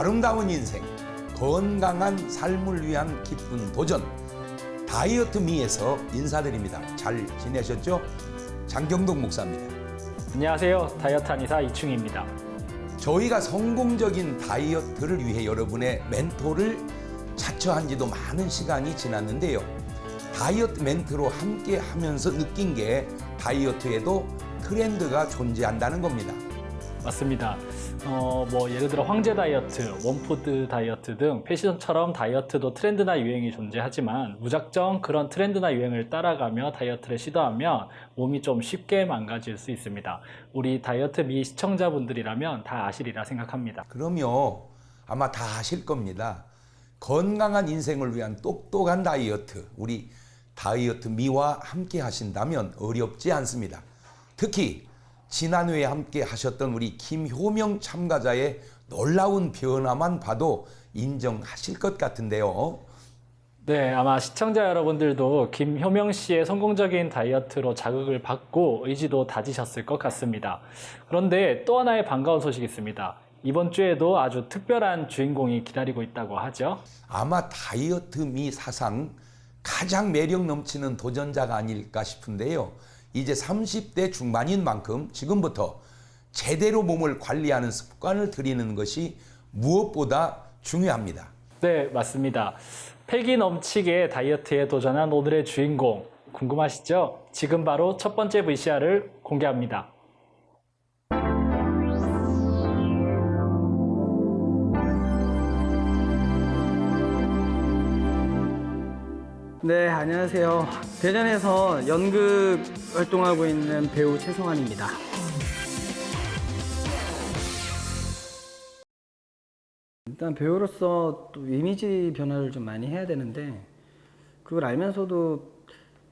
아름다운 인생, 건강한 삶을 위한 기쁜 도전, 다이어트 미에서 인사드립니다. 잘 지내셨죠? 장경동 목사입니다. 안녕하세요. 다이어트 한의사 이충희입니다. 저희가 성공적인 다이어트를 위해 여러분의 멘토를 자처한 지도 많은 시간이 지났는데요. 다이어트 멘토로 함께 하면서 느낀 게 다이어트에도 트렌드가 존재한다는 겁니다. 맞습니다. 예를 들어 황제 다이어트, 원푸드 다이어트 등 패션처럼 다이어트도 트렌드나 유행이 존재하지만 무작정 그런 트렌드나 유행을 따라가며 다이어트를 시도하면 몸이 좀 쉽게 망가질 수 있습니다. 우리 다이어트 미 시청자분들이라면 다 아시리라 생각합니다. 그럼요. 아마 다 아실 겁니다. 건강한 인생을 위한 똑똑한 다이어트, 우리 다이어트 미와 함께 하신다면 어렵지 않습니다. 특히 지난해에 함께 하셨던 우리 김효명 참가자의 놀라운 변화만 봐도 인정하실 것 같은데요. 네, 아마 시청자 여러분들도 김효명 씨의 성공적인 다이어트로 자극을 받고 의지도 다지셨을 것 같습니다. 그런데 또 하나의 반가운 소식이 있습니다. 이번 주에도 아주 특별한 주인공이 기다리고 있다고 하죠. 아마 다이어트 미 사상 가장 매력 넘치는 도전자가 아닐까 싶은데요. 이제 30대 중반인 만큼 지금부터 제대로 몸을 관리하는 습관을 들이는 것이 무엇보다 중요합니다. 네, 맞습니다. 패기 넘치게 다이어트에 도전한 오늘의 주인공 궁금하시죠? 지금 바로 첫 번째 VCR을 공개합니다. 네, 안녕하세요. 대전에서 연극 활동하고 있는 배우 최성환입니다. 일단 배우로서 또 이미지 변화를 좀 많이 해야 되는데 그걸 알면서도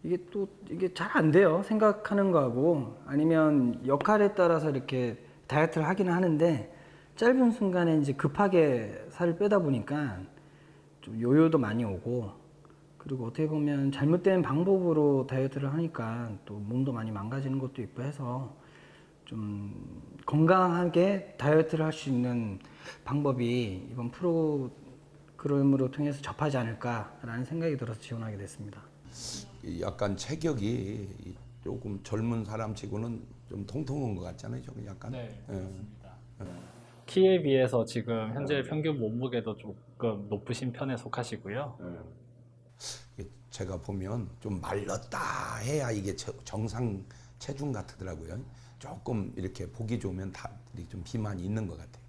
이게 잘 안 돼요. 생각하는 거하고 아니면 역할에 따라서 이렇게 다이어트를 하기는 하는데 짧은 순간에 이제 급하게 살을 빼다 보니까 좀 요요도 많이 오고 그리고 어떻게 보면 잘못된 방법으로 다이어트를 하니까 또 몸도 많이 망가지는 것도 있고 해서 좀 건강하게 다이어트를 할 수 있는 방법이 이번 프로그램으로 통해서 접하지 않을까라는 생각이 들어서 지원하게 됐습니다. 약간 체격이 조금 젊은 사람치고는 좀 통통한 것 같잖아요. 좀 약간. 네, 예. 맞습니다. 키에 비해서 지금 현재 평균 몸무게도 조금 높으신 편에 속하시고요. 제가 보면 좀 말랐다 해야 이게 정상 체중 같더라고요. 조금 이렇게 보기 좋으면 다들이 좀 비만이 있는 것 같아요.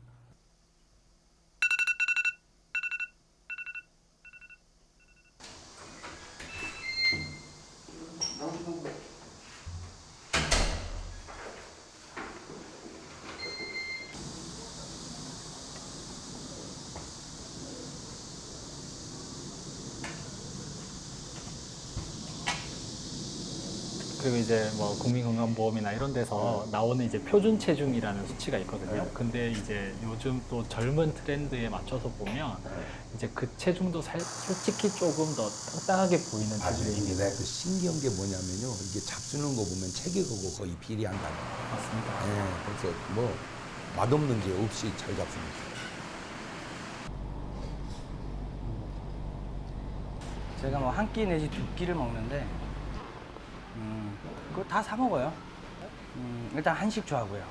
그리고 이제 국민건강보험이나 이런 데서 나오는 이제 표준 체중이라는 수치가 있거든요. 근데 이제 요즘 또 젊은 트렌드에 맞춰서 보면 이제 그 체중도 솔직히 조금 더 땅땅하게 보이는 체중입니다. 내가 그 신기한 게 뭐냐면요. 이게 잡수는 거 보면 체격하고 거의 비례한다는 거예요. 맞습니다. 그래서 뭐 맛없는 게 없이 잘 잡습니다. 제가 뭐 한 끼 내지 두 끼를 먹는데 그거 다 사 먹어요. 일단 한식 좋아하고요.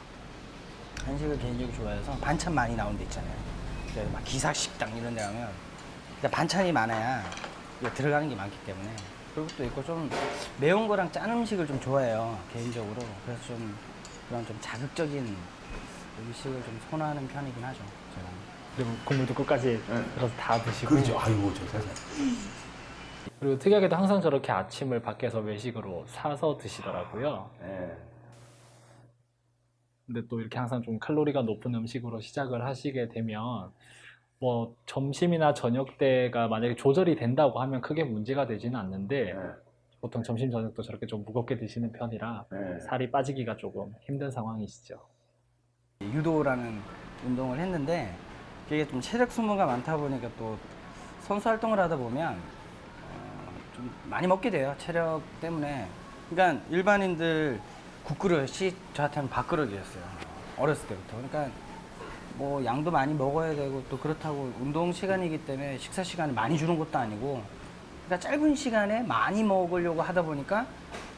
한식을 개인적으로 좋아해서 반찬 많이 나오는 데 있잖아요. 그래서 막 기사식당 이런 데 가면 일단 반찬이 많아야 이게 들어가는 게 많기 때문에 그런 것도 있고 좀 매운 거랑 짠 음식을 좀 좋아해요. 개인적으로. 그래서 좀 그런 좀 자극적인 음식을 좀 선호하는 편이긴 하죠. 제가. 그리고 국물도 끝까지 들어서 다 드시고. 그렇죠. 아이고 저 세상에. 그리고 특이하게도 항상 저렇게 아침을 밖에서 외식으로 사서 드시더라고요. 근데 또 이렇게 항상 좀 칼로리가 높은 음식으로 시작을 하시게 되면 뭐 점심이나 저녁 때가 만약에 조절이 된다고 하면 크게 문제가 되지는 않는데 보통 점심 저녁도 저렇게 좀 무겁게 드시는 편이라 살이 빠지기가 조금 힘든 상황이시죠. 유도라는 운동을 했는데 그게 좀 체력 소모가 많다 보니까 또 선수 활동을 하다 보면 좀 많이 먹게 돼요. 체력 때문에. 그러니까 일반인들 국그릇이 저한테는 밥그릇이었어요. 어렸을 때부터. 그러니까 뭐 양도 많이 먹어야 되고 또 그렇다고 운동 시간이기 때문에 식사 시간을 많이 주는 것도 아니고 그러니까 짧은 시간에 많이 먹으려고 하다 보니까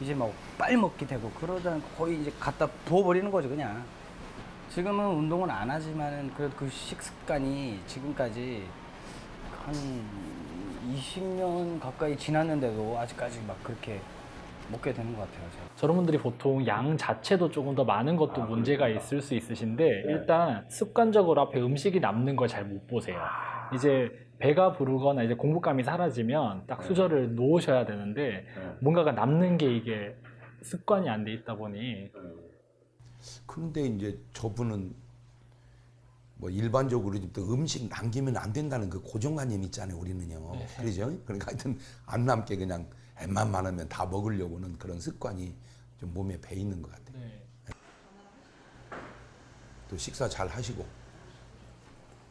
이제 뭐 빨리 먹게 되고 그러다 거의 이제 갖다 부어버리는 거죠 그냥. 지금은 운동을 안 하지만은 그래도 그 식습관이 지금까지 한 20년 가까이 지났는데도 아직까지 막 그렇게 먹게 되는 것 같아요. 제가. 저런 분들이 보통 양 자체도 조금 더 많은 것도 문제가 있을 수 있으신데 일단 습관적으로 앞에 음식이 남는 걸 잘 못 보세요. 이제 배가 부르거나 이제 공복감이 사라지면 딱 수저를 놓으셔야 되는데 뭔가가 남는 게 이게 습관이 안 돼 있다 보니 그런데 이제 저분은 뭐 일반적으로 또 음식 남기면 안 된다는 그 고정관념 있잖아요. 우리는요. 그러죠? 그러니까 하여튼 안 남게 그냥 앱만 많으면 다 먹으려고는 그런 습관이 좀 몸에 배 있는 것 같아요. 네. 또 식사 잘 하시고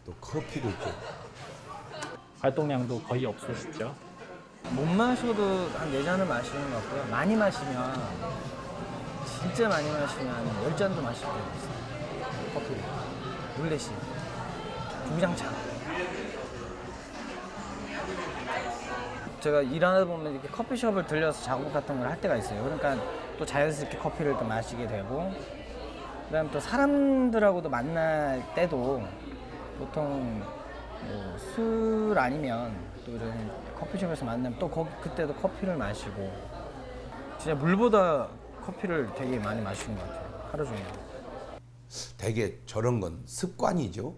또 커피도 좀 활동량도 거의 없으시죠? 못 마셔도 한 4잔은 마시는 것 같고요. 많이 마시면 진짜 많이 마시면 10잔도 마실 때가 있어요. 커피를. 룰렛이. 주구장창. 제가 일하다 보면 이렇게 커피숍을 들려서 작업 같은 걸 할 때가 있어요. 그러니까 또 자연스럽게 커피를 또 마시게 되고 그다음에 또 사람들하고도 만날 때도 보통 뭐 술 아니면 또 이런 커피숍에서 만나면 또 그때도 커피를 마시고 진짜 물보다 커피를 되게 많이 마시는 것 같아요. 하루 종일. 되게 저런 건 습관이죠.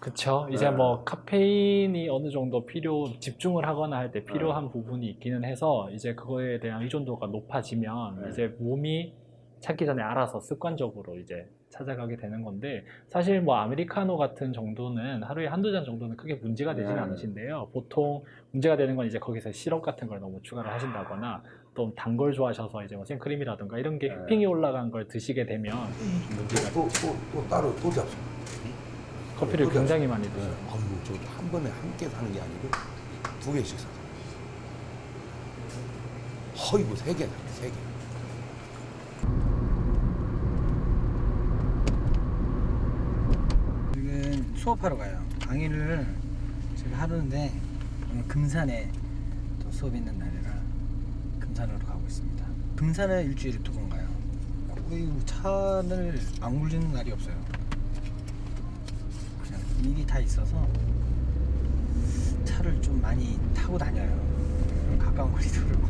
그쵸. 이제 뭐 카페인이 어느 정도 집중을 하거나 할 때 필요한 부분이 있기는 해서 이제 그거에 대한 의존도가 높아지면 이제 몸이 찾기 전에 알아서 습관적으로 이제 찾아가게 되는 건데 사실 뭐 아메리카노 같은 정도는 하루에 한두 잔 정도는 크게 문제가 되지는 않으신데요. 보통 문제가 되는 건 이제 거기서 시럽 같은 걸 너무 추가를 하신다거나 또 단 걸 좋아하셔서 이제 뭐 생크림이라든가 이런 게 휘핑이 올라간 걸 드시게 되면 문제가 또 따로 또 잡수. 커피를 굉장히 많이 드셔요. 아이고 저 한 번에 한 개 사는 게 아니고 2개씩 사서. 어이구 3개나 3개. 지금 수업하러 가요. 강의를 제가 하루인데 오늘 금산에 또 수업 있는 날이라 금산으로 가고 있습니다. 금산을 일주일에 2번 가요. 거의 차를 안 굴리는 날이 없어요. 그냥 일이 다 있어서 차를 좀 많이 타고 다녀요. 가까운 거리도록.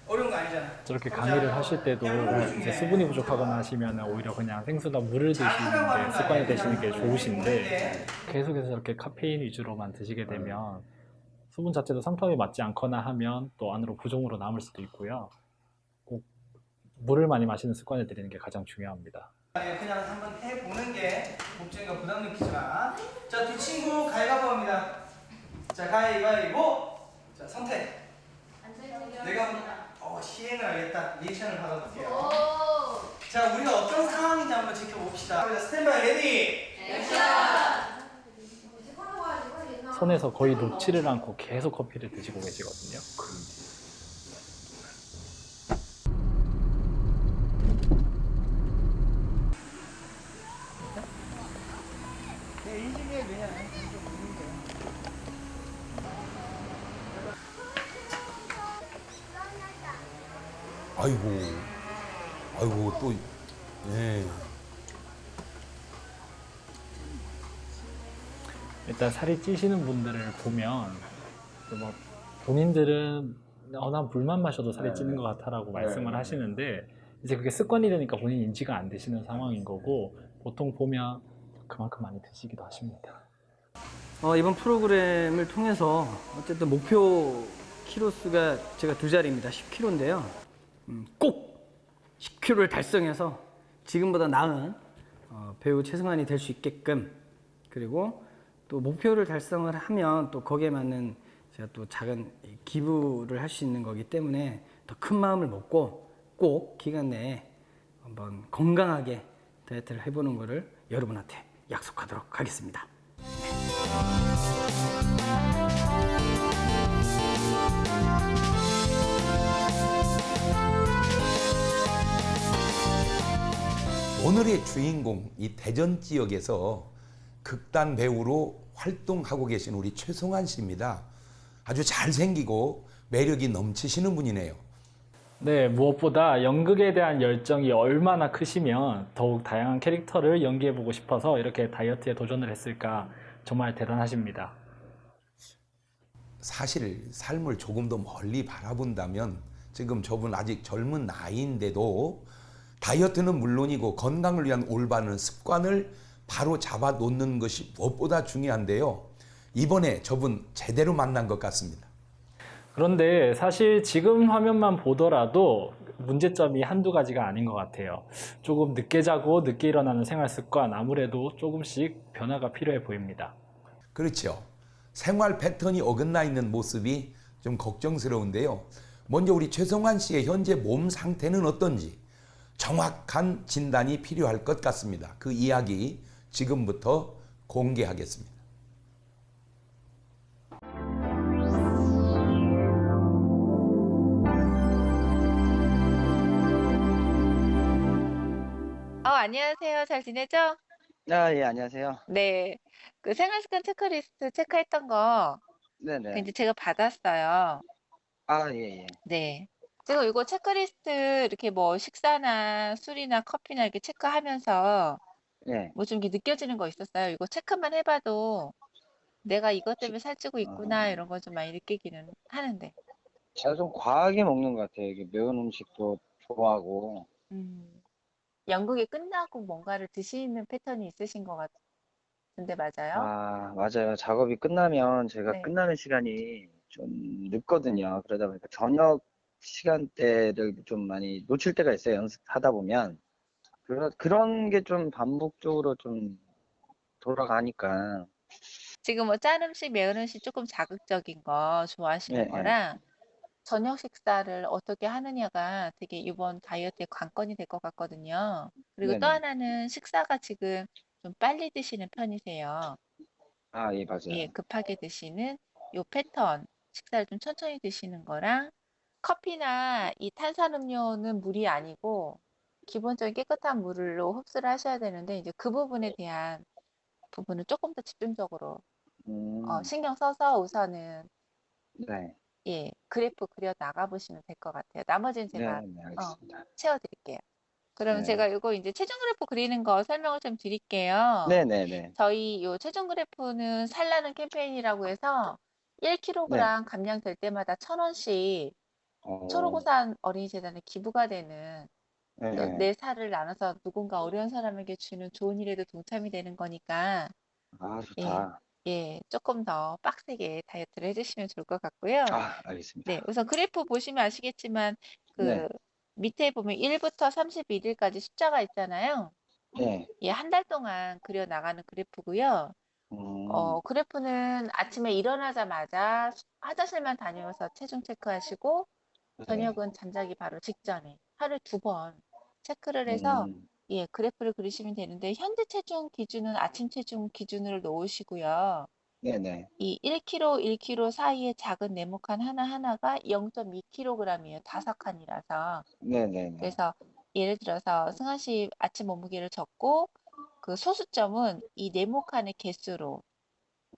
어려운 거 아니잖아. 저렇게 강의를 하실 때도 이제 수분이 부족하거나 하시면 오히려 그냥 생수나 물을 드시는 게 습관이 되시는 게 좋으신데 계속해서 저렇게 카페인 위주로만 드시게 되면 수분 자체도 상품에 맞지 않거나 하면 또 안으로 부종으로 남을 수도 있고요. 꼭 물을 많이 마시는 습관을 들이는 게 가장 중요합니다. 그냥 한번 해보는 게 목적이니까 부담 느끼지 마. 자, 두 친구 가위바위보 합니다. 자, 가위바위보. 자, 선택. 내가 시행을 하겠다. 리액션을 받아볼게요. 자, 우리가 어떤 상황인지 한번 지켜봅시다. 자, 스탠바이 레디. 손에서 거의 놓지를 않고 계속 커피를 드시고 계시거든요. 네, 인식해 그냥. 아이고 또 예. 일단 살이 찌시는 분들을 보면 뭐 본인들은 난 물만 마셔도 살이 찌는 것 같아라고 말씀을 하시는데 이제 그게 습관이 되니까 본인 인지가 안 되시는 상황인 거고 보통 보면 그만큼 많이 드시기도 하십니다. 이번 프로그램을 통해서 어쨌든 목표 키로수가 제가 2자리입니다. 10kg인데요. 꼭 10kg를 달성해서 지금보다 나은 배우 최승환이 될 수 있게끔 그리고 또 목표를 달성을 하면 또 거기에 맞는 제가 또 작은 기부를 할 수 있는 거기 때문에 더 큰 마음을 먹고 꼭 기간 내에 한번 건강하게 다이어트를 해보는 거를 여러분한테 약속하도록 하겠습니다. 오늘의 주인공 이 대전 지역에서 극단 배우로 활동하고 계신 우리 최송환 씨입니다. 아주 잘생기고 매력이 넘치시는 분이네요. 네, 무엇보다 연극에 대한 열정이 얼마나 크시면 더욱 다양한 캐릭터를 연기해보고 싶어서 이렇게 다이어트에 도전을 했을까 정말 대단하십니다. 사실 삶을 조금 더 멀리 바라본다면 지금 저분 아직 젊은 나이인데도 다이어트는 물론이고 건강을 위한 올바른 습관을 바로 잡아 놓는 것이 무엇보다 중요한데요. 이번에 저분 제대로 만난 것 같습니다. 그런데 사실 지금 화면만 보더라도 문제점이 한두 가지가 아닌 것 같아요. 조금 늦게 자고 늦게 일어나는 생활 습관, 아무래도 조금씩 변화가 필요해 보입니다. 그렇죠. 생활 패턴이 어긋나 있는 모습이 좀 걱정스러운데요. 먼저 우리 최성환 씨의 현재 몸 상태는 어떤지 정확한 진단이 필요할 것 같습니다. 그 이야기 지금부터 공개하겠습니다. 안녕하세요. 잘 지내죠? 아, 예, 안녕하세요. 네. 그 생활습관 체크리스트 체크했던 거, 그 네네. 이제 제가 받았어요. 아, 예, 예. 네. 제가 이거 체크리스트 이렇게 뭐 식사나 술이나 커피나 이렇게 체크하면서 예. 뭐 좀 이렇게 느껴지는 거 있었어요. 이거 체크만 해봐도 내가 이것 시- 때문에 살찌고 있구나 어, 이런 거 좀 많이 느끼기는 하는데. 제가 좀 과하게 먹는 것 같아요. 이게 매운 음식도 좋아하고. 음. 연극이 끝나고 뭔가를 드시는 패턴이 있으신 것 같은데 맞아요? 아, 맞아요. 작업이 끝나면 제가 네. 끝나는 시간이 좀 늦거든요. 그러다 보니까 저녁 시간대를 좀 많이 놓칠 때가 있어요. 연습하다 보면. 그런 게 좀 반복적으로 좀 돌아가니까. 지금 뭐 짠 음식, 매운 음식 조금 자극적인 거 예, 좋아하시는 예. 거랑 저녁 식사를 어떻게 하느냐가 되게 이번 다이어트의 관건이 될 것 같거든요. 그리고 또 네네. 하나는 식사가 지금 좀 빨리 드시는 편이세요. 아, 예, 예, 맞아요. 급하게 드시는 요 패턴, 식사를 좀 천천히 드시는 거랑 커피나 이 탄산음료는 물이 아니고 기본적인 깨끗한 물로 흡수를 하셔야 되는데 이제 그 부분에 대한 부분을 조금 더 집중적으로 음, 신경 써서 우선은 네. 예, 그래프 그려 나가 보시면 될 것 같아요. 나머지는 네, 제가 네, 어, 알겠습니다. 채워드릴게요. 그러면 네. 제가 이거 이제 체중 그래프 그리는 거 설명을 좀 드릴게요. 네네네. 저희 요 체중 그래프는 살라는 캠페인이라고 해서 네. 1kg 감량될 때마다 1,000원씩 어, 초록우산 어린이재단에 기부가 되는 예, 또 예. 내 살을 나눠서 누군가 어려운 사람에게 주는 좋은 일에도 동참이 되는 거니까 아, 예, 좋다. 예, 조금 더 빡세게 다이어트를 해주시면 좋을 것 같고요. 아, 네, 알겠습니다. 우선 그래프 보시면 아시겠지만 그 네. 밑에 보면 1부터 31일까지 숫자가 있잖아요. 예. 예, 한 달 동안 그려 나가는 그래프고요. 음, 그래프는 아침에 일어나자마자 화장실만 다녀와서 체중 체크하시고 네. 저녁은 잠자기 바로 직전에 하루에 2번 체크를 해서 음, 예, 그래프를 그리시면 되는데 현재 체중 기준은 아침 체중 기준으로 놓으시고요. 네네. 이 1kg, 1kg 사이의 작은 네모칸 하나하나가 0.2kg이에요. 5칸이라서. 네네네. 그래서 예를 들어서 승환 씨 아침 몸무게를 적고 그 소수점은 이 네모칸의 개수로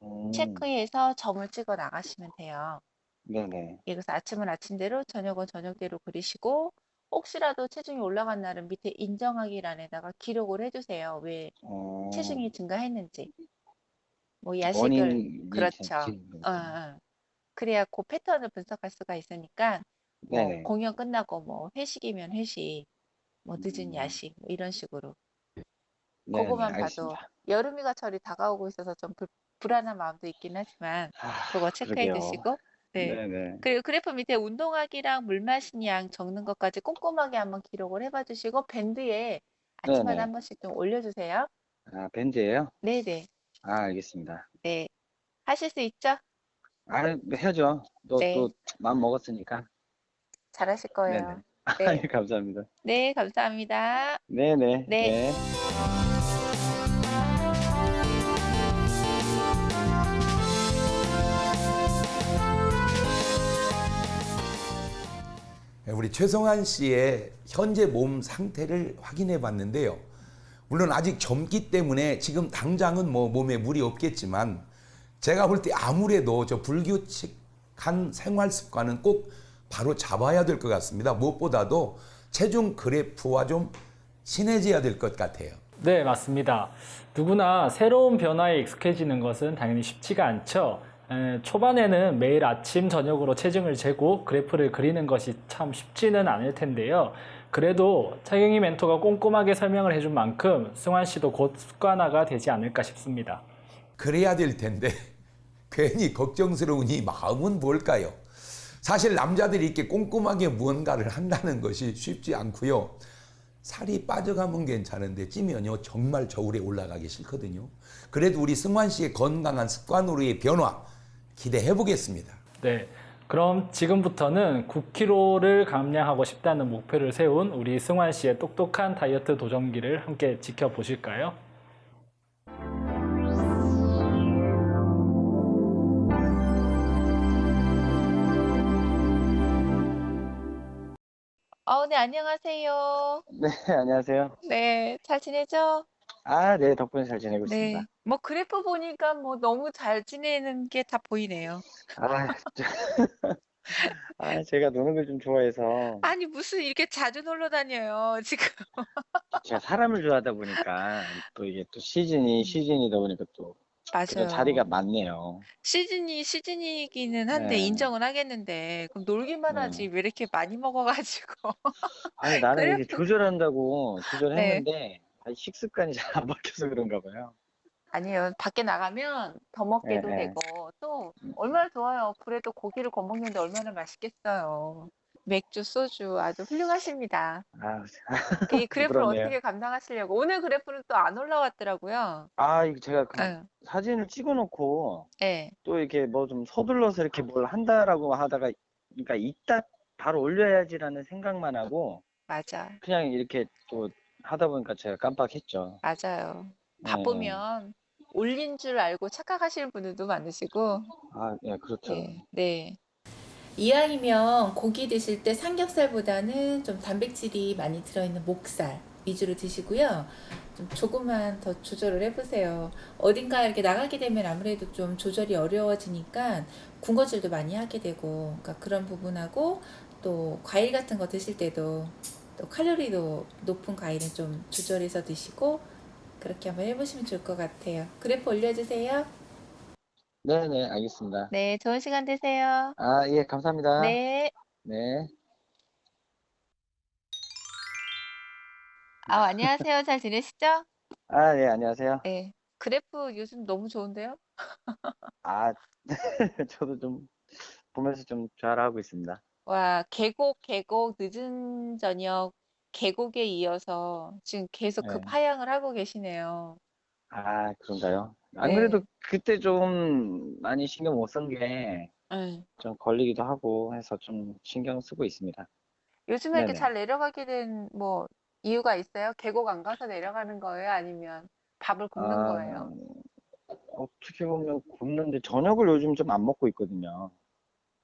음, 체크해서 점을 찍어 나가시면 돼요. 네네. 예, 그래서 아침은 아침대로 저녁은 저녁대로 그리시고 혹시라도 체중이 올라간 날은 밑에 인정하기란에다가 기록을 해주세요. 왜 어, 체중이 증가했는지. 뭐 야식을 원인이 그렇죠. 어, 지금, 어. 그래야 그 패턴을 분석할 수가 있으니까 뭐 네네. 공연 끝나고 뭐 회식이면 회식, 뭐 늦은 음, 야식 뭐 이런 식으로 네네. 그거만 봐도 알겠습니다. 여름 휴가철이 다가오고 있어서 좀 불안한 마음도 있긴 하지만 그거 아, 체크해 그러게요. 두시고 네. 네네. 그리고 그래프 밑에 운동하기랑 물 마신 양 적는 것까지 꼼꼼하게 한번 기록을 해봐 주시고 밴드에 아침마다 네네. 한 번씩 좀 올려주세요. 아, 밴드예요? 네네. 아, 알겠습니다. 네. 하실 수 있죠? 아, 해야죠. 또, 네. 마음 먹었으니까. 잘하실 네네. 거예요. 아, 네. 예, 감사합니다. 네, 감사합니다. 네네. 네. 네. 우리 최성환 씨의 현재 몸 상태를 확인해 봤는데요. 물론 아직 젊기 때문에 지금 당장은 뭐 몸에 무리 없겠지만 제가 볼 때 아무래도 저 불규칙한 생활 습관은 꼭 바로 잡아야 될 것 같습니다. 무엇보다도 체중 그래프와 좀 친해져야 될 것 같아요. 네, 맞습니다. 누구나 새로운 변화에 익숙해지는 것은 당연히 쉽지가 않죠. 초반에는 매일 아침, 저녁으로 체중을 재고 그래프를 그리는 것이 참 쉽지는 않을 텐데요. 그래도 차경희 멘토가 꼼꼼하게 설명을 해준 만큼 승환 씨도 곧 습관화가 되지 않을까 싶습니다. 그래야 될 텐데 괜히 걱정스러운 이 마음은 뭘까요? 사실 남자들이 이렇게 꼼꼼하게 무언가를 한다는 것이 쉽지 않고요. 살이 빠져가면 괜찮은데 찌면요 정말 저울에 올라가기 싫거든요. 그래도 우리 승환 씨의 건강한 습관으로의 변화 기대해 보겠습니다. 네, 그럼 지금부터는 9kg를 감량하고 싶다는 목표를 세운 우리 승환 씨의 똑똑한 다이어트 도전기를 함께 지켜보실까요? 네, 안녕하세요. 네, 안녕하세요. 네, 잘 지내죠? 아, 네, 덕분에 잘 지내고 있습니다. 네. 뭐 그래프 보니까 뭐 너무 잘 지내는 게 다 보이네요. 아, 제가 노는 걸 좀 좋아해서 아니, 무슨 이렇게 자주 놀러 다녀요, 지금. 제가 사람을 좋아하다 보니까 또 이게 또 시즌이다 보니까 또 그런 자리가 맞아요. 많네요. 시즌이 시즌이기는 한데 네, 인정은 하겠는데 그럼 놀기만 하지 네. 왜 이렇게 많이 먹어가지고 아니, 나는 이게 그래프 조절한다고 네 조절했는데 식습관이 잘 안 바뀌어서 그런가 봐요. 아니에요 밖에 나가면 더 예, 먹게도 예. 되고 또 얼마나 좋아요 불에도 고기를 구워 먹는데 얼마나 맛있겠어요 맥주 소주 아주 훌륭하십니다 아, 이 그래프를 부끄럽네요. 어떻게 감당하시려고 오늘 그래프는 또 안 올라왔더라고요 아, 이거 제가 응. 사진을 찍어 놓고 네 또 이렇게 뭐 좀 서둘러서 이렇게 뭘 한다라고 하다가 그러니까 이따 바로 올려야지라는 생각만 하고 맞아 그냥 이렇게 또 하다 보니까 제가 깜빡했죠. 맞아요 예, 예. 바쁘면 올린 줄 알고 착각하시는 분들도 많으시고 아, 예, 그렇죠. 네, 네. 이왕이면 고기 드실 때 삼겹살보다는 좀 단백질이 많이 들어있는 목살 위주로 드시고요. 좀 조금만 더 조절을 해보세요. 어딘가 이렇게 나가게 되면 아무래도 좀 조절이 어려워지니까 군것질도 많이 하게 되고, 그러니까 그런 부분하고 또 과일 같은 거 드실 때도 또 칼로리도 높은 과일은 좀 조절해서 드시고 그렇게 한번 해보시면 좋을 것 같아요. 그래프 올려주세요. 네네, 알겠습니다. 네, 좋은 시간 되세요. 아, 예, 감사합니다. 네. 네. 안녕하세요. 잘 지내시죠? 아, 예, 안녕하세요. 네. 그래프 요즘 너무 좋은데요? 아, 저도 좀 보면서 좀 잘하고 있습니다. 와, 계곡, 늦은 저녁, 계곡에 이어서 지금 계속 네. 급하향을 하고 계시네요. 아, 그런가요? 안 그래도 네. 그때 좀 많이 신경 못 쓴 게 네. 좀 걸리기도 하고 해서 좀 신경 쓰고 있습니다. 요즘에 이렇게 네네. 잘 내려가게 된 뭐 이유가 있어요? 계곡 안 가서 내려가는 거예요? 아니면 밥을 굶는 아, 거예요? 어떻게 보면 굶는데 저녁을 요즘 좀 안 먹고 있거든요.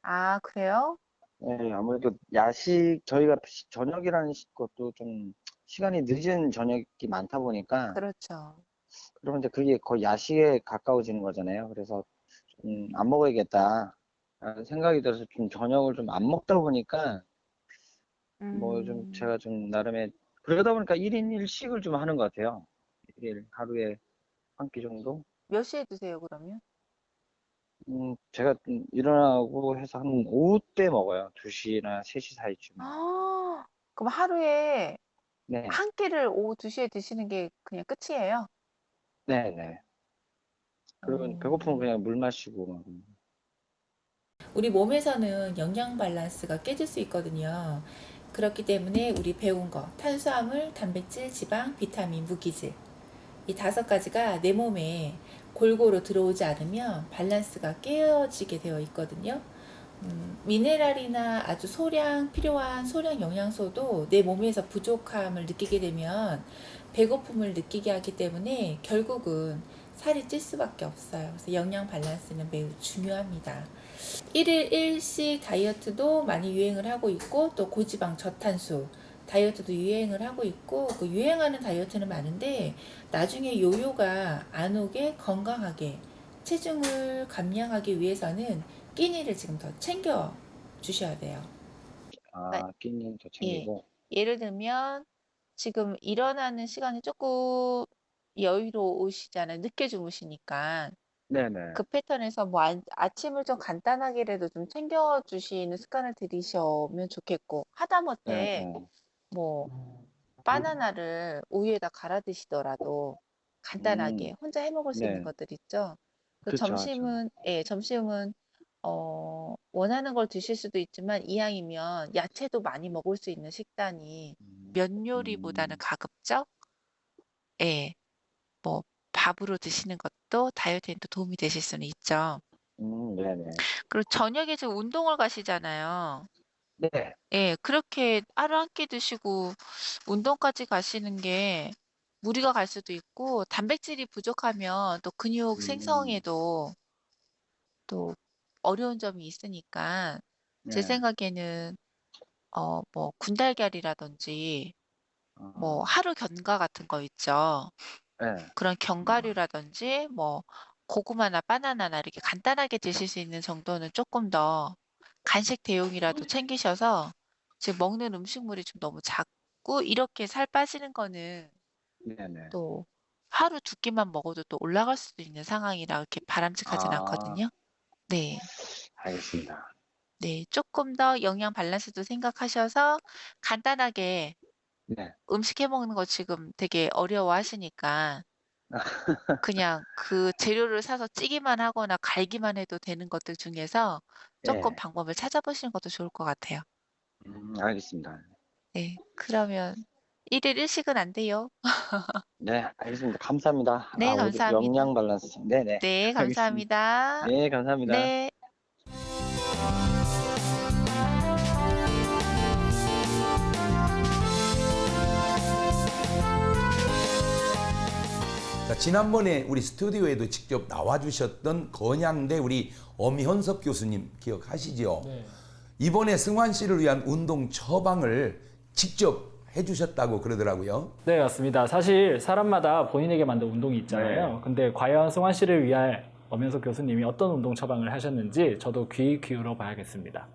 아, 그래요? 네, 아무래도 저희가 저녁이라는 것도 좀 시간이 늦은 저녁이 많다 보니까 그렇죠. 그러면 이제 그게 거의 야식에 가까워지는 거잖아요. 그래서 안 먹어야겠다. 라는 생각이 들어서 좀 저녁을 좀 안 먹다 보니까 뭐 좀 음, 제가 좀 나름의 그러다 보니까 1인 1식을 좀 하는 것 같아요. 일일 하루에 한 끼 정도? 몇 시에 드세요, 그러면? 제가 좀 일어나고 해서 한 오후 때 먹어요. 2시나 3시 사이쯤에. 아, 그럼 하루에 네, 한 끼를 오후 2시에 드시는 게 그냥 끝이에요? 네네. 그러면 배고프면 음, 그냥 물 마시고 막. 우리 몸에서는 영양 밸런스가 깨질 수 있거든요. 그렇기 때문에 우리 배운 거, 탄수화물, 단백질, 지방, 비타민, 무기질. 이 5가지가 내 몸에 골고루 들어오지 않으면 밸런스가 깨어지게 되어 있거든요. 미네랄이나 아주 필요한 소량 영양소도 내 몸에서 부족함을 느끼게 되면 배고픔을 느끼게 하기 때문에 결국은 살이 찔 수밖에 없어요. 그래서 영양 밸런스는 매우 중요합니다. 1일 1식 다이어트도 많이 유행을 하고 있고 또 고지방 저탄수 다이어트도 유행을 하고 있고 그 유행하는 다이어트는 많은데 나중에 요요가 안 오게 건강하게 체중을 감량하기 위해서는 끼니를 지금 더 챙겨 주셔야 돼요. 아, 끼니는 더 챙기고. 예를 들면 지금 일어나는 시간이 조금 여유로우시잖아요. 늦게 주무시니까. 네네. 그 패턴에서 뭐 아침을 좀 간단하게라도 좀 챙겨 주시는 습관을 들이시면 좋겠고, 네, 하다못해 네. 뭐 바나나를 우유에다 갈아 드시더라도 간단하게 혼자 해 먹을 수 있는 네. 것들 있죠. 그 그쵸, 하죠. 점심은 원하는 걸 드실 수도 있지만 이왕이면 야채도 많이 먹을 수 있는 식단이 면 요리보다는 음, 가급적 예, 뭐 밥으로 드시는 것도 다이어트에 또 도움이 되실 수는 있죠. 네네. 그리고 저녁에 지금 운동을 가시잖아요. 네. 예, 그렇게 하루 한 끼 드시고 운동까지 가시는 게 무리가 갈 수도 있고, 단백질이 부족하면 또 근육 음, 생성에도 또 어려운 점이 있으니까, 제 네. 생각에는, 뭐, 군달걀이라든지, 뭐, 아, 하루 견과 같은 거 있죠. 네. 그런 견과류라든지, 뭐, 고구마나 바나나나 이렇게 간단하게 드실 수 있는 정도는 조금 더 간식 대용이라도 챙기셔서 지금 먹는 음식물이 좀 너무 작고 이렇게 살 빠지는 거는 네네. 또 하루 두 끼만 먹어도 또 올라갈 수도 있는 상황이라 그렇게 바람직하진 아, 않거든요. 네. 알겠습니다. 네. 조금 더 영양 밸런스도 생각하셔서 간단하게 네. 음식 해 먹는 거 지금 되게 어려워하시니까 그냥 그 재료를 사서 찌기만 하거나 갈기만 해도 되는 것들 중에서 조금 예. 방법을 찾아보시는 것도 좋을 것 같아요. 알겠습니다. 네. 그러면 1일 1식은 안 돼요. 네, 알겠습니다. 감사합니다. 네, 오늘 감사합니다. 영양 밸런스. 네네. 네, 알겠습니다. 감사합니다. 네, 감사합니다. 네. 자, 지난번에 우리 스튜디오에도 직접 나와주셨던 건양대 우리 엄현석 교수님 기억하시죠? 네. 이번에 승환 씨를 위한 운동 처방을 직접 해주셨다고 그러더라고요. 네, 맞습니다. 사실 사람마다 본인에게 맞는 운동이 있잖아요. 근데 과연 승환 씨를 위해 엄현석 교수님이 어떤 운동 처방을 하셨는지 저도 귀 기울여 봐야겠습니다.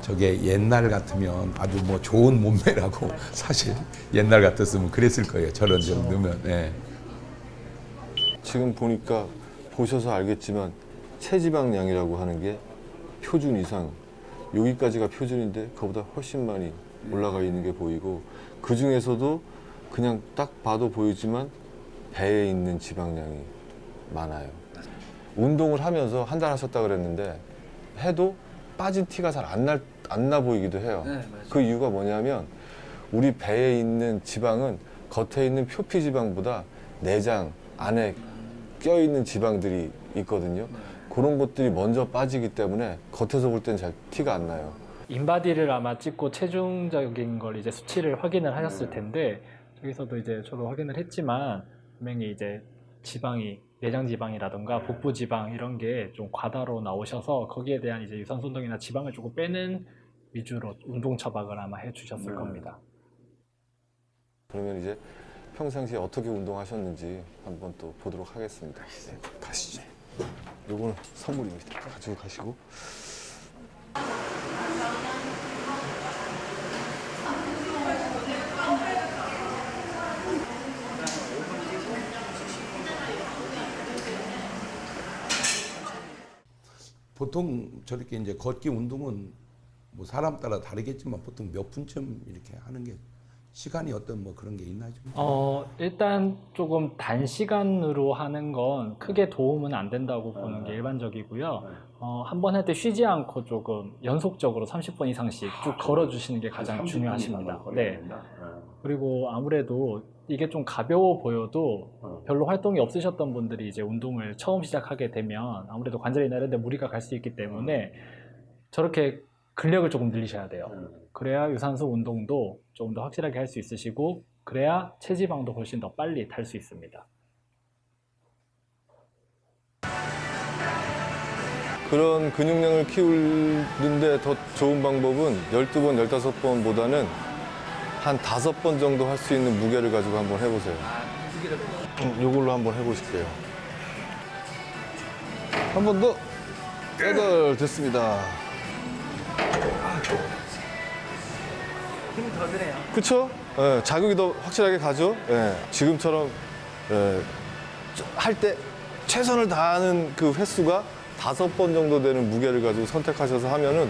저게 옛날 같으면 아주 뭐 좋은 몸매라고 사실 옛날 같았으면 그랬을 거예요. 저런 정도면. 예. 지금 보니까 보셔서 알겠지만 체지방량이라고 하는 게 표준 이상, 여기까지가 표준인데 그보다 훨씬 많이 올라가 있는 게 보이고, 그 중에서도 그냥 딱 봐도 보이지만 배에 있는 지방량이 많아요. 운동을 하면서 한 달 하셨다 그랬는데 해도 빠진 티가 잘 안 나 보이기도 해요. 네, 맞아요. 그 이유가 뭐냐면 우리 배에 있는 지방은 겉에 있는 표피 지방보다 내장 안에 껴있는 지방들이 있거든요. 그런 것들이 먼저 빠지기 때문에 겉에서 볼 땐 잘 티가 안 나요. 인바디를 아마 찍고 체중적인 걸 이제 수치를 확인을 하셨을 텐데 저기서도 이제 저도 확인을 했지만 분명히 이제 지방이 내장 지방이라던가 복부 지방 이런 게 좀 과다로 나오셔서 거기에 대한 이제 유산소 운동이나 지방을 조금 빼는 위주로 운동 처방을 아마 해주셨을 겁니다. 그러면 이제 평상시에 어떻게 운동하셨는지 한번 또 보도록 하겠습니다. 네, 가시죠. 요거는 선물입니다. 가지고 가시고. 보통 저렇게 이제 걷기 운동은 뭐 사람 따라 다르겠지만 보통 몇 분쯤 이렇게 하는 게 시간이 어떤 뭐 그런 게 있나요? 좀? 일단 조금 단시간으로 하는 건 크게 도움은 안 된다고 보는 게 일반적이고요. 한 번 할 때 쉬지 않고 조금 연속적으로 30분 이상씩 쭉 걸어주시는 게 가장 중요하십니다. 네. 그리고 아무래도 이게 좀 가벼워 보여도 별로 활동이 없으셨던 분들이 이제 운동을 처음 시작하게 되면 아무래도 관절이나 이런 데 무리가 갈 수 있기 때문에 저렇게 근력을 조금 늘리셔야 돼요. 그래야 유산소 운동도 조금 더 확실하게 할 수 있으시고 그래야 체지방도 훨씬 더 빨리 탈 수 있습니다. 그런 근육량을 키우는데 더 좋은 방법은 12번, 15번보다는 한 5번 정도 할 수 있는 무게를 가지고 한번 해보세요. 이걸로 한번 해보실게요. 한 번 더. 8 됐습니다. 힘이 더 드네요. 그쵸? 예, 자극이 더 확실하게 가죠? 예, 지금처럼 할 때 최선을 다하는 그 횟수가 5번 정도 되는 무게를 가지고 선택하셔서 하면은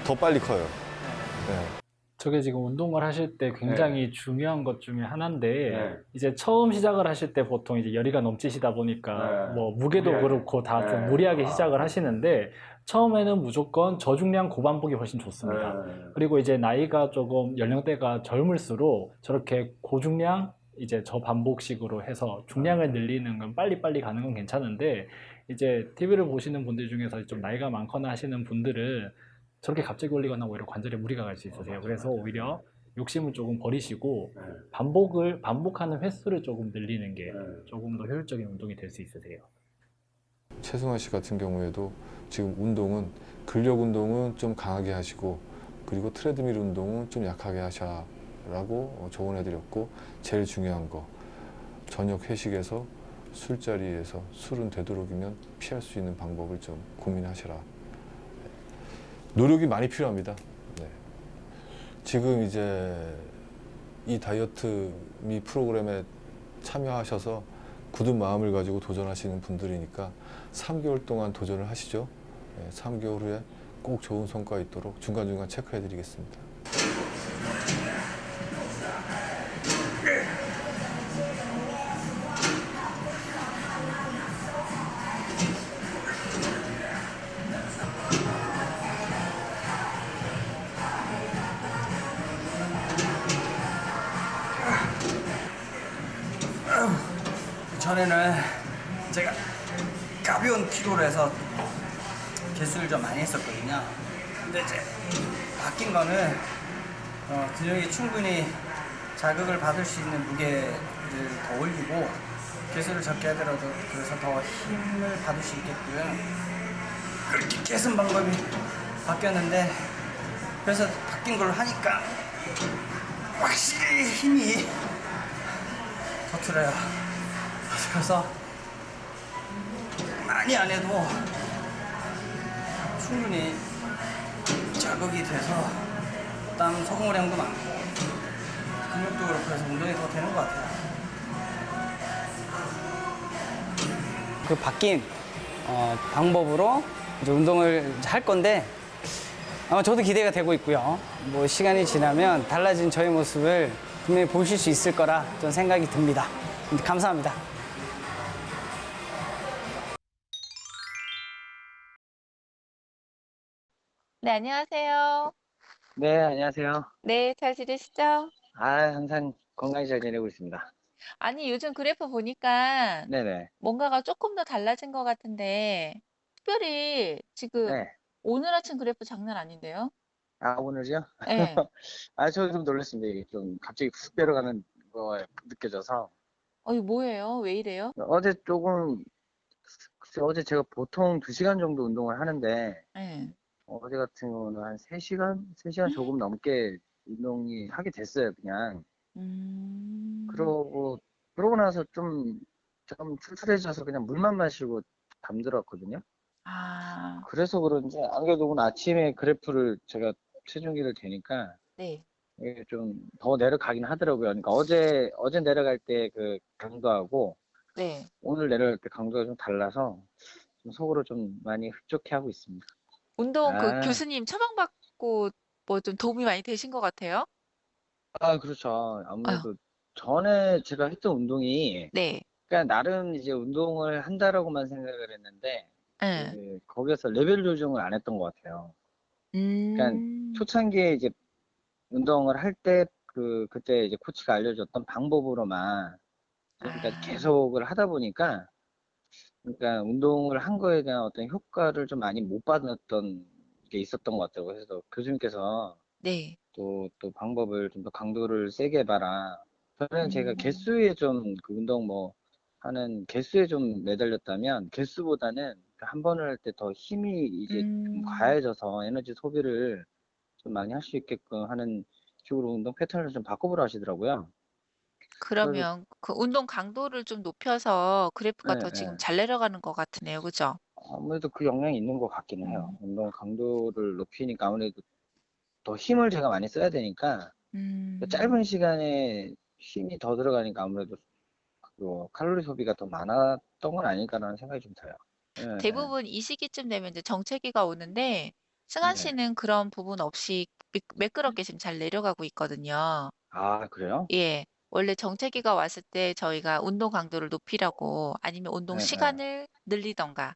더 빨리 커요. 예. 저게 지금 운동을 하실 때 굉장히 중요한 것 중에 하나인데 이제 처음 시작을 하실 때 보통 이제 열이가 넘치시다 보니까 뭐 무게도 그렇고 다 좀 무리하게 시작을 하시는데 처음에는 무조건 저중량 고반복이 훨씬 좋습니다. 그리고 이제 나이가 조금 연령대가 젊을수록 저렇게 고중량 이제 저반복식으로 해서 중량을 늘리는 건 빨리빨리 가는 건 괜찮은데 이제 TV를 보시는 분들 중에서 좀 나이가 많거나 하시는 분들은 저렇게 갑자기 올리거나 오히려 관절에 무리가 갈 수 있으세요. 그래서 오히려 욕심을 조금 버리시고 반복하는 횟수를 조금 늘리는 게 조금 더 효율적인 운동이 될 수 있으세요. 최승환 씨 같은 경우에도 지금 운동은 근력 운동은 좀 강하게 하시고 그리고 트레드밀 운동은 좀 약하게 하셔라고 조언해드렸고 제일 중요한 거 저녁 회식에서 술자리에서 술은 되도록이면 피할 수 있는 방법을 좀 고민하셔라. 노력이 많이 필요합니다. 네. 지금 이제 이 다이어트 미 프로그램에 참여하셔서 굳은 마음을 가지고 도전하시는 분들이니까 3개월 동안 도전을 하시죠. 네, 3개월 후에 꼭 좋은 성과 있도록 중간중간 체크해 드리겠습니다. 전에는 제가 가벼운 키로로 해서 개수를 좀 많이 했었거든요. 근데 이제 바뀐 거는 근육이 충분히 자극을 받을 수 있는 무게를 더 올리고 개수를 적게 하더라도 그래서 더 힘을 받을 수 있게끔 그렇게 개선 방법이 바뀌었는데 그래서 바뀐 걸로 하니까 확실히 힘이 더 들어요. 그래서 많이 안 해도 충분히 자극이 돼서 땀 소모량도 많고 근육도 그렇고 해서 운동이 더 되는 것 같아요. 그 바뀐 방법으로 이제 운동을 할 건데 아마 저도 기대가 되고 있고요. 뭐 시간이 지나면 달라진 저의 모습을 분명히 보실 수 있을 거라 좀 생각이 듭니다. 감사합니다. 네, 안녕하세요. 네, 안녕하세요. 네, 잘 지내시죠? 항상 건강히 잘 지내고 있습니다. 아니, 요즘 그래프 보니까 네네. 뭔가가 조금 더 달라진 것 같은데, 특별히 지금 네. 오늘 아침 그래프 장난 아닌데요? 오늘이요? 네. 저 좀 놀랐습니다. 이게 좀 갑자기 훅 내려가는 거 느껴져서. 이거 뭐예요? 왜 이래요? 어제 조금, 글쎄, 어제 제가 보통 2시간 정도 운동을 하는데, 네. 어제 같은 경우는 한 3시간? 3시간 조금 넘게 운동이 하게 됐어요, 그냥. 음, 그러고 나서 좀 출출해져서 그냥 물만 마시고 잠들었거든요. 아, 그래서 그런지, 안 그래도 오늘 아침에 그래프를 제가 체중계를 재니까, 네. 이게 좀 더 내려가긴 하더라고요. 그러니까 어제 내려갈 때 그 강도하고 네. 오늘 내려갈 때 강도가 좀 달라서 좀 속으로 좀 많이 흡족해하고 있습니다. 운동 그 아, 교수님 처방받고 뭐 좀 도움이 많이 되신 것 같아요? 아, 그렇죠. 아유, 아무래도 전에 제가 했던 운동이 네. 그러니까 나름 이제 운동을 한다라고만 생각을 했는데 예. 거기에서 레벨 조정을 안 했던 것 같아요. 그러니까 음. 초창기에 이제 운동을 할 때 그때 이제 코치가 알려줬던 방법으로만 그러니까 아. 계속을 하다 보니까 그러니까 운동을 한 거에 대한 어떤 효과를 좀 많이 못 받았던 게 있었던 것 같아요. 그래서 교수님께서 네. 또 방법을 좀 더 강도를 세게 해봐라. 저는 제가 음. 개수에 좀 그 운동 뭐 하는 개수에 좀 매달렸다면 개수보다는 그 한 번을 할 때 더 힘이 이제 좀 음. 과해져서 에너지 소비를 좀 많이 할 수 있게끔 하는 식으로 운동 패턴을 좀 바꿔보라 하시더라고요. 그래서 그러면 그 운동 강도를 좀 높여서 그래프가 예, 더 지금 예. 잘 내려가는 것 같으네요. 그죠? 아무래도 그 영향이 있는 것 같기는 해요. 음. 운동 강도를 높이니까 아무래도 더 힘을 제가 많이 써야 되니까 그 짧은 음. 시간에 힘이 더 들어가니까 아무래도 칼로리 소비가 더 많았던 건 아닐까라는 생각이 좀 들어요. 예, 예, 대부분 이 시기쯤 되면 이제 정체기가 오는데 승환 네. 씨는 그런 부분 없이 매끄럽게 지금 잘 내려가고 있거든요. 아, 그래요? 예. 원래 정체기가 왔을 때 저희가 운동 강도를 높이라고 아니면 운동 예, 예. 시간을 늘리던가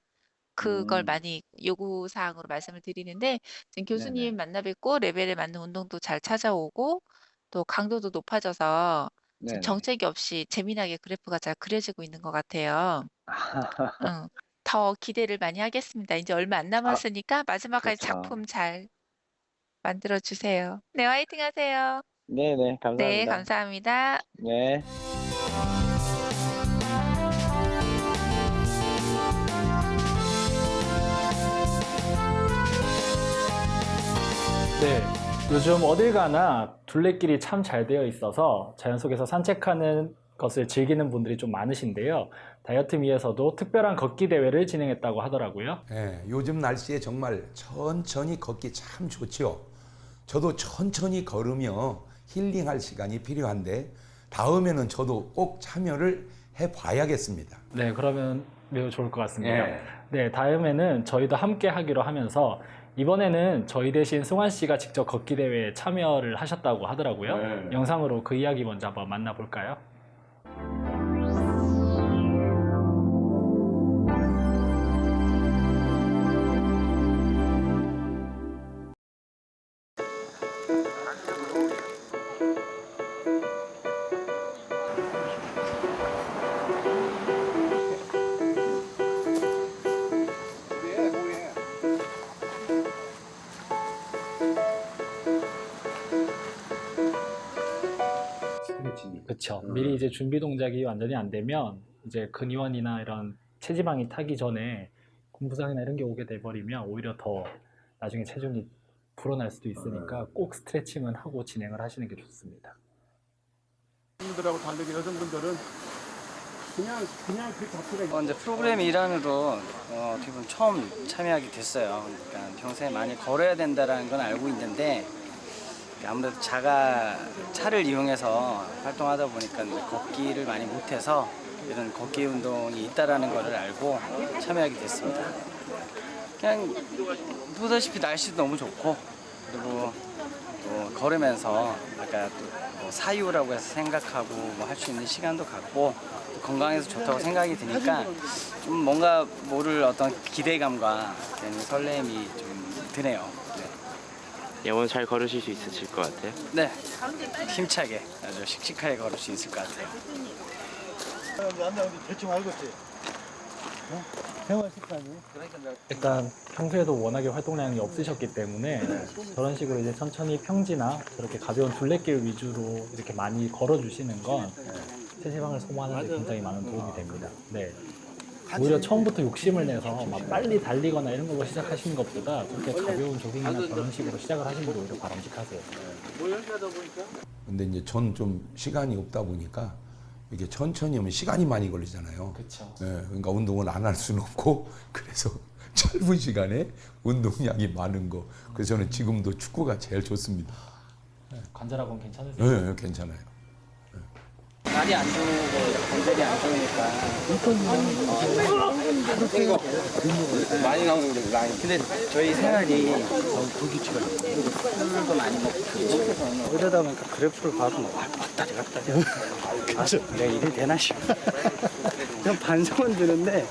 그걸 음, 많이 요구 사항으로 말씀을 드리는데 지금 네네. 교수님 만나 뵙고 레벨에 맞는 운동도 잘 찾아오고 또 강도도 높아져서 지금 네네. 정체기 없이 재미나게 그래프가 잘 그려지고 있는 것 같아요. 응. 더 기대를 많이 하겠습니다. 이제 얼마 안 아, 남았으니까 마지막까지 그렇죠. 작품 잘 만들어 주세요. 네, 화이팅 하세요. 네네. 네, 감사합니다. 감사합니다. 네. 네, 요즘 어딜 가나 둘레길이 참 잘 되어 있어서 자연 속에서 산책하는 것을 즐기는 분들이 좀 많으신데요. 다이어트미에서도 특별한 걷기 대회를 진행했다고 하더라고요. 예, 요즘 날씨에 정말 천천히 걷기 참 좋죠. 저도 천천히 걸으며 힐링할 시간이 필요한데 다음에는 저도 꼭 참여를 해봐야겠습니다. 네, 그러면 매우 좋을 것 같습니다. 예. 네, 다음에는 저희도 함께 하기로 하면서 이번에는 저희 대신 승환 씨가 직접 걷기 대회에 참여를 하셨다고 하더라고요. 네. 영상으로 그 이야기 먼저 한번 만나볼까요? 그렇죠. 미리 이제 준비 동작이 완전히 안 되면 이제 근위원이나 이런 체지방이 타기 전에 공부상이나 이런 게 오게 돼버리면 오히려 더 나중에 체중이 불어날 수도 있으니까 꼭 스트레칭은 하고 진행을 하시는 게 좋습니다. 분들하고 다르게 여성분들은 그냥 그 자체가 이제 프로그램 일환으로 어떻게 보면 처음 참여하게 됐어요. 그러니까 평소에 많이 걸어야 된다라는 건 알고 있는데 아무래도 차를 이용해서 활동하다 보니까 걷기를 많이 못해서 이런 걷기 운동이 있다라는 것을 알고 참여하게 됐습니다. 그냥 보다시피 날씨도 너무 좋고 그리고 또 걸으면서 아까 또뭐 사유라고 해서 생각하고 뭐 할 수 있는 시간도 갖고 또 건강해서 좋다고 생각이 드니까 좀 뭔가 모를 어떤 기대감과 괜히 설렘이 좀 드네요. 예, 오늘 잘 걸으실 수 있으실 것 같아요. 네, 힘차게 아주 씩씩하게 걸을 수 있을 것 같아요. 대충 알겠지? 생활 습관이. 일단 평소에도 워낙에 활동량이 없으셨기 때문에 저런 식으로 이제 천천히 평지나 저렇게 가벼운 둘레길 위주로 이렇게 많이 걸어주시는 건 체지방을 소모하는 데 굉장히 많은 도움이 됩니다. 네. 오히려 처음부터 욕심을 내서 막 빨리 달리거나 이런 걸로 시작하시는 것보다 그렇게 가벼운 조깅이나 저런 식으로 시작을 하시는 게 오히려 바람직하세요. 근데 이제 전 좀 시간이 없다 보니까 이게 천천히 하면 시간이 많이 걸리잖아요. 그렇죠. 예, 그러니까 운동을 안 할 수는 없고 그래서 짧은 시간에 운동량이 많은 거. 그래서 저는 지금도 축구가 제일 좋습니다. 관절하고는 괜찮으세요? 예, 예, 괜찮아요. 날이 안 좋고 건강이 안 좋으니까 많이 나오는데 많이. 근데 저희 생활이 너무 불규칙해요. 술도 많이 먹고 그러다 보니까 그래프를 봐도 막 왔다리 갔다리. 그렇죠. 내가 일이 되나 싶어. 좀 반성은 드는데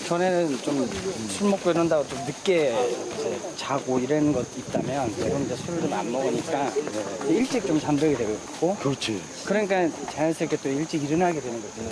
전에는 좀 술 먹고 이런다고 좀 늦게 이제 자고 이런 것 있다면 지금 이제 술을 좀 안 먹으니까 일찍 좀 잠들게 되고. 그렇지. 그러니까 자연스럽게 또 일찍 일어나게 되는 거죠.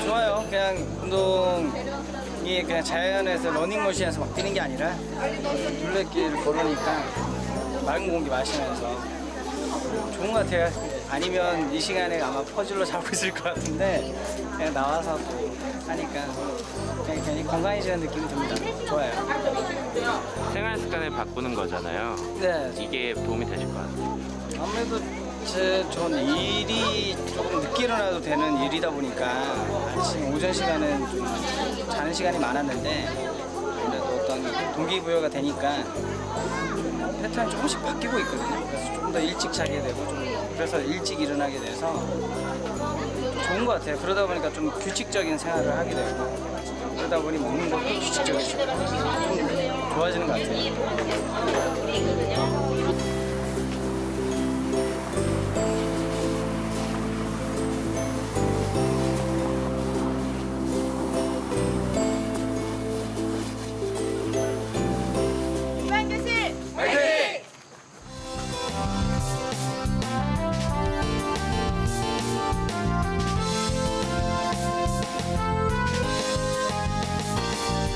좋아요. 그냥 운동이 그냥 자연에서 러닝머신에서 막 뛰는 게 아니라 둘레길 걸으니까 맑은 공기 마시면서 좋은 것 같아요. 아니면 이 시간에 아마 퍼즐로 자고 있을 것 같은데 그냥 나와서 또 하니까 그냥 괜히 건강해지는 느낌이 듭니다. 좋아요. 생활 습관을 바꾸는 거잖아요. 네. 이게 도움이 되실 것 같아요. 아무래도 전 일이 조금 늦게 일어나도 되는 일이다 보니까 아침 오전 시간은 좀 자는 시간이 많았는데 그래도 어떤 동기부여가 되니까 패턴이 조금씩 바뀌고 있거든요. 그래서 조금 더 일찍 자게 되고 좀 그래서 일찍 일어나게 돼서 좋은 것 같아요. 그러다 보니까 좀 규칙적인 생활을 하게 되고 그러다 보니 먹는 것도 규칙적이고 좀 좋아지는 것 같아요.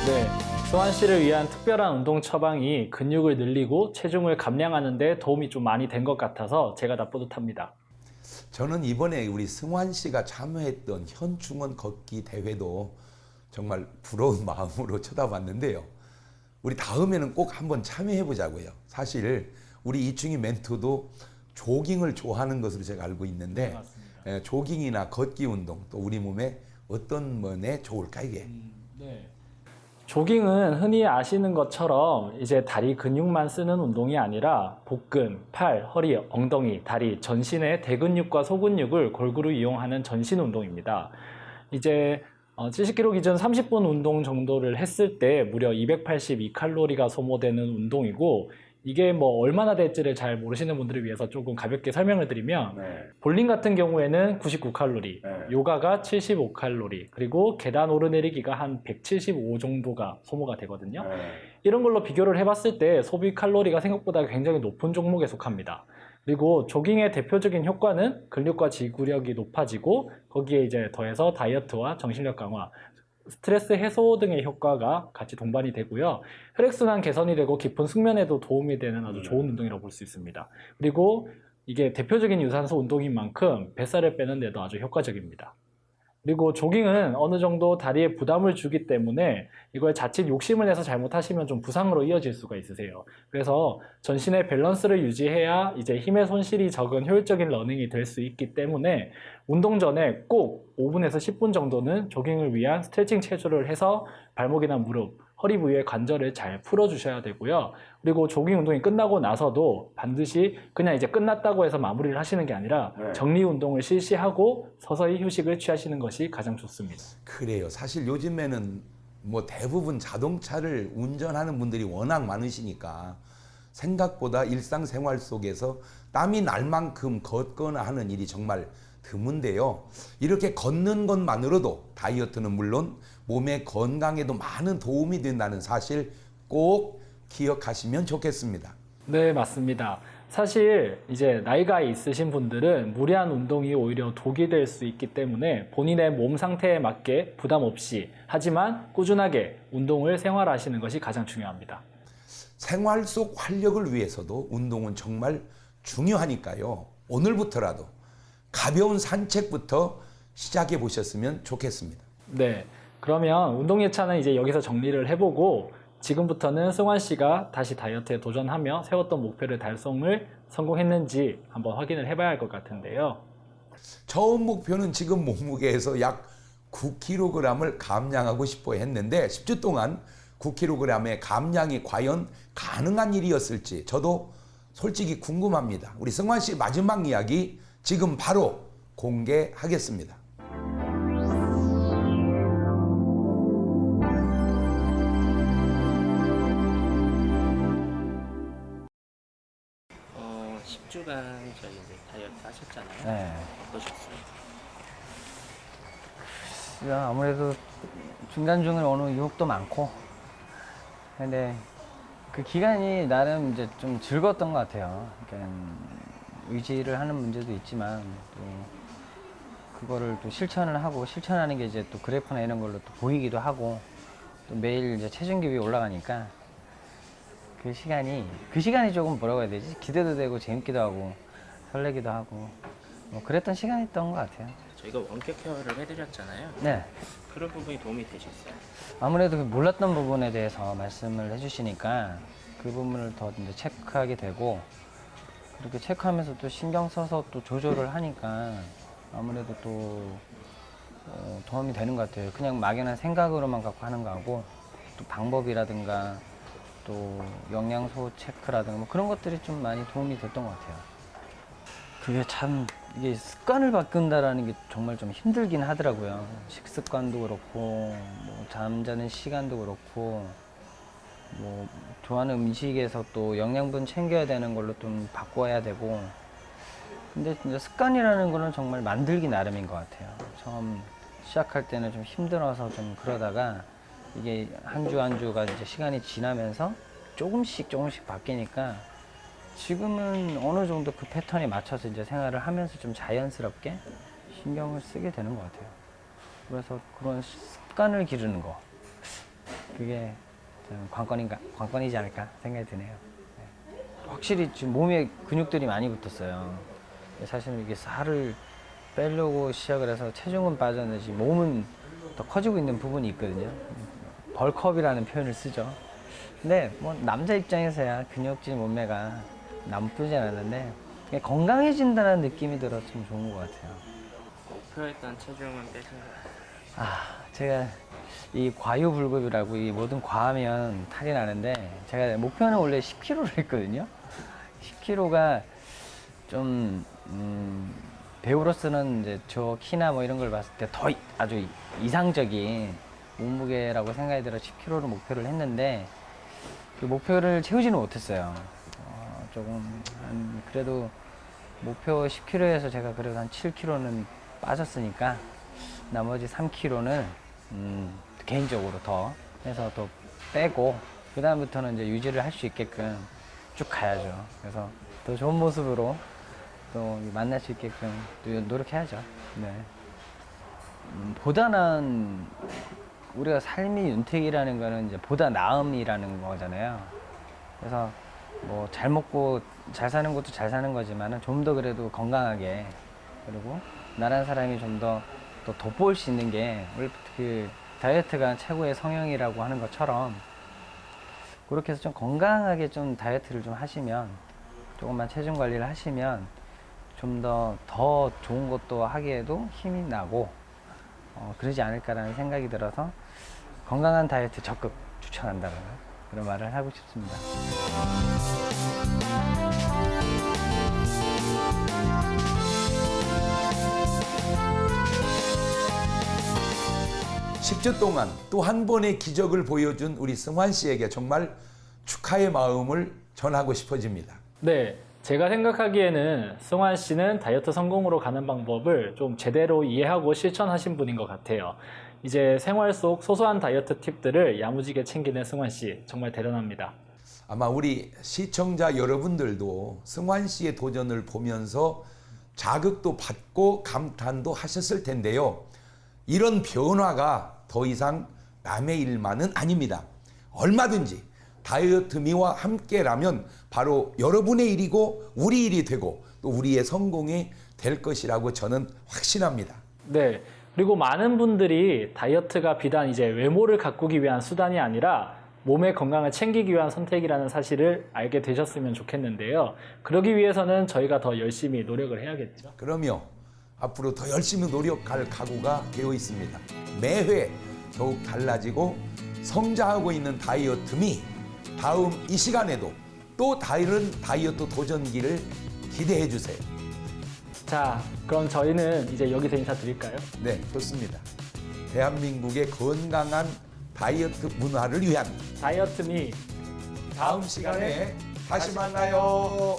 네, 수환 씨를 위한 특별한 운동 처방이 근육을 늘리고 체중을 감량하는 데 도움이 좀 많이 된 것 같아서 제가 다 뿌듯합니다. 저는 이번에 우리 승환 씨가 참여했던 현충원 걷기 대회도 정말 부러운 마음으로 쳐다봤는데요. 우리 다음에는 꼭 한번 참여해 보자고요. 사실 우리 이충희 멘토도 조깅을 좋아하는 것으로 제가 알고 있는데 조깅이나 걷기 운동 또 우리 몸에 어떤 면에 좋을까 이게? 네. 조깅은 흔히 아시는 것처럼 이제 다리 근육만 쓰는 운동이 아니라 복근, 팔, 허리, 엉덩이, 다리, 전신의 대근육과 소근육을 골고루 이용하는 전신 운동입니다. 이제 70kg 기준 30분 운동 정도를 했을 때 무려 282칼로리가 소모되는 운동이고 이게 뭐 얼마나 될지를 잘 모르시는 분들을 위해서 조금 가볍게 설명을 드리면 볼링 같은 경우에는 99칼로리, 요가가 75칼로리, 그리고 계단 오르내리기가 한 175 정도가 소모가 되거든요. 이런 걸로 비교를 해봤을 때 소비 칼로리가 생각보다 굉장히 높은 종목에 속합니다. 그리고 조깅의 대표적인 효과는 근육과 지구력이 높아지고 거기에 이제 더해서 다이어트와 정신력 강화, 스트레스 해소 등의 효과가 같이 동반이 되고요. 혈액순환 개선이 되고 깊은 숙면에도 도움이 되는 아주 좋은 운동이라고 볼 수 있습니다. 그리고 이게 대표적인 유산소 운동인 만큼 뱃살을 빼는 데도 아주 효과적입니다. 그리고 조깅은 어느 정도 다리에 부담을 주기 때문에 이걸 자칫 욕심을 내서 잘못하시면 좀 부상으로 이어질 수가 있으세요. 그래서 전신의 밸런스를 유지해야 이제 힘의 손실이 적은 효율적인 러닝이 될 수 있기 때문에 운동 전에 꼭 5분에서 10분 정도는 조깅을 위한 스트레칭 체조를 해서 발목이나 무릎, 허리 부위의 관절을 잘 풀어주셔야 되고요. 그리고 조깅 운동이 끝나고 나서도 반드시 그냥 이제 끝났다고 해서 마무리를 하시는 게 아니라 정리 운동을 실시하고 서서히 휴식을 취하시는 것이 가장 좋습니다. 그래요. 사실 요즘에는 뭐 대부분 자동차를 운전하는 분들이 워낙 많으시니까 생각보다 일상생활 속에서 땀이 날 만큼 걷거나 하는 일이 정말 드문데요. 이렇게 걷는 것만으로도 다이어트는 물론 몸의 건강에도 많은 도움이 된다는 사실 꼭 기억하시면 좋겠습니다. 네, 맞습니다. 사실 이제 나이가 있으신 분들은 무리한 운동이 오히려 독이 될 수 있기 때문에 본인의 몸 상태에 맞게 부담 없이 하지만 꾸준하게 운동을 생활하시는 것이 가장 중요합니다. 생활 속 활력을 위해서도 운동은 정말 중요하니까요. 오늘부터라도 가벼운 산책부터 시작해 보셨으면 좋겠습니다. 네, 그러면 운동 예찬은 이제 여기서 정리를 해보고 지금부터는 승환 씨가 다시 다이어트에 도전하며 세웠던 목표를 달성을 성공했는지 한번 확인을 해봐야 할 것 같은데요. 처음 목표는 지금 몸무게에서 약 9kg을 감량하고 싶어 했는데 10주 동안 9kg의 감량이 과연 가능한 일이었을지 저도 솔직히 궁금합니다. 우리 성환 씨 마지막 이야기 지금 바로 공개하겠습니다. 어, 10주간 저희 이제 다이어트 하셨잖아요. 네. 어떠셨어요? 야, 아무래도 중간중간 오는 유혹도 많고, 근데 그 기간이 나름 이제 좀 즐거웠던 것 같아요. 그러니까 의지를 하는 문제도 있지만 또 그거를 또 실천을 하고 실천하는 게 이제 또 그래프나 이런 걸로 또 보이기도 하고 또 매일 이제 체중 기록이 올라가니까 그 시간이 조금 뭐라고 해야 되지? 기대도 되고 재밌기도 하고 설레기도 하고 뭐 그랬던 시간이었던 것 같아요. 저희가 원격 케어를 해드렸잖아요. 네. 그런 부분이 도움이 되셨어요? 아무래도 그 몰랐던 부분에 대해서 말씀을 해주시니까 그 부분을 더 이제 체크하게 되고 그렇게 체크하면서 또 신경 써서 또 조절을 하니까 아무래도 또 도움이 되는 것 같아요. 그냥 막연한 생각으로만 갖고 하는 거하고 또 방법이라든가 또 영양소 체크라든가 뭐 그런 것들이 좀 많이 도움이 됐던 것 같아요. 그게 참 이게 습관을 바꾼다라는 게 정말 좀 힘들긴 하더라고요. 식습관도 그렇고 뭐 잠자는 시간도 그렇고 뭐 좋아하는 음식에서 또 영양분 챙겨야 되는 걸로 좀 바꿔야 되고 근데 진짜 습관이라는 거는 정말 만들기 나름인 것 같아요. 처음 시작할 때는 좀 힘들어서 좀 그러다가 이게 한 주 한 주가 이제 시간이 지나면서 조금씩 바뀌니까 지금은 어느 정도 그 패턴에 맞춰서 이제 생활을 하면서 좀 자연스럽게 신경을 쓰게 되는 것 같아요. 그래서 그런 습관을 기르는 거 그게 좀 관건이지 않을까 생각이 드네요. 네. 확실히 지금 몸에 근육들이 많이 붙었어요. 사실 이게 살을 빼려고 시작을 해서 체중은 빠졌는데 지금 몸은 더 커지고 있는 부분이 있거든요. 벌크업이라는 표현을 쓰죠. 근데 뭐 남자 입장에서야 근육질 몸매가 나쁘진 않았는데 그냥 건강해진다는 느낌이 들어서 좀 좋은 것 같아요. 목표했던 체중은 빼신가요? 제가 이 과유불급이라고 이 뭐든 과하면 탈이 나는데 제가 목표는 원래 10kg를 했거든요. 10kg가 좀 배우로서는 이제 저 키나 뭐 이런 걸 봤을 때 더 아주 이상적인 몸무게라고 생각이 들어 10kg를 목표를 했는데 그 목표를 채우지는 못했어요. 조금 그래도 목표 10kg에서 제가 그래도 한 7kg는 빠졌으니까 나머지 3kg는 개인적으로 더 해서 더 빼고 그 다음부터는 이제 유지를 할 수 있게끔 쭉 가야죠. 그래서 더 좋은 모습으로 또 만날 수 있게끔 또 노력해야죠. 네. 보다 나은 우리가 삶이 윤택이라는 거는 이제 보다 나음이라는 거잖아요. 그래서 뭐 잘 먹고 잘 사는 것도 잘 사는 거지만은 좀 더 그래도 건강하게 그리고 나란 사람이 좀 더 돋보일 수 있는 게 우리 그 다이어트가 최고의 성형이라고 하는 것처럼 그렇게 해서 좀 건강하게 좀 다이어트를 좀 하시면 조금만 체중 관리를 하시면 좀 더 좋은 것도 하기에도 힘이 나고 그러지 않을까라는 생각이 들어서 건강한 다이어트 적극 추천한다는 그런 말을 하고 싶습니다. (10주) 동안 또 한 번의 기적을 보여준 우리 성환 씨에게 정말 축하의 마음을 전하고 싶어집니다. 네, 제가 생각하기에는 승환 씨는 다이어트 성공으로 가는 방법을 좀 제대로 이해하고 실천하신 분인 것 같아요. 이제 생활 속 소소한 다이어트 팁들을 야무지게 챙기는 승환 씨, 정말 대단합니다. 아마 우리 시청자 여러분들도 승환 씨의 도전을 보면서 자극도 받고 감탄도 하셨을 텐데요. 이런 변화가 더 이상 남의 일만은 아닙니다. 얼마든지 다이어트미와 함께라면 바로 여러분의 일이고 우리 일이 되고 또 우리의 성공이 될 것이라고 저는 확신합니다. 네, 그리고 많은 분들이 다이어트가 비단 이제 외모를 가꾸기 위한 수단이 아니라 몸의 건강을 챙기기 위한 선택이라는 사실을 알게 되셨으면 좋겠는데요. 그러기 위해서는 저희가 더 열심히 노력을 해야겠죠. 그러며 앞으로 더 열심히 노력할 각오가 되어 있습니다. 매회 더욱 달라지고 성장하고 있는 다이어트미, 다음 이 시간에도 또 다른 다이어트 도전기를 기대해 주세요. 자, 그럼 저희는 이제 여기서 인사드릴까요? 네, 좋습니다. 대한민국의 건강한 다이어트 문화를 위한 다이어트미 다음 시간에 다시 만나요.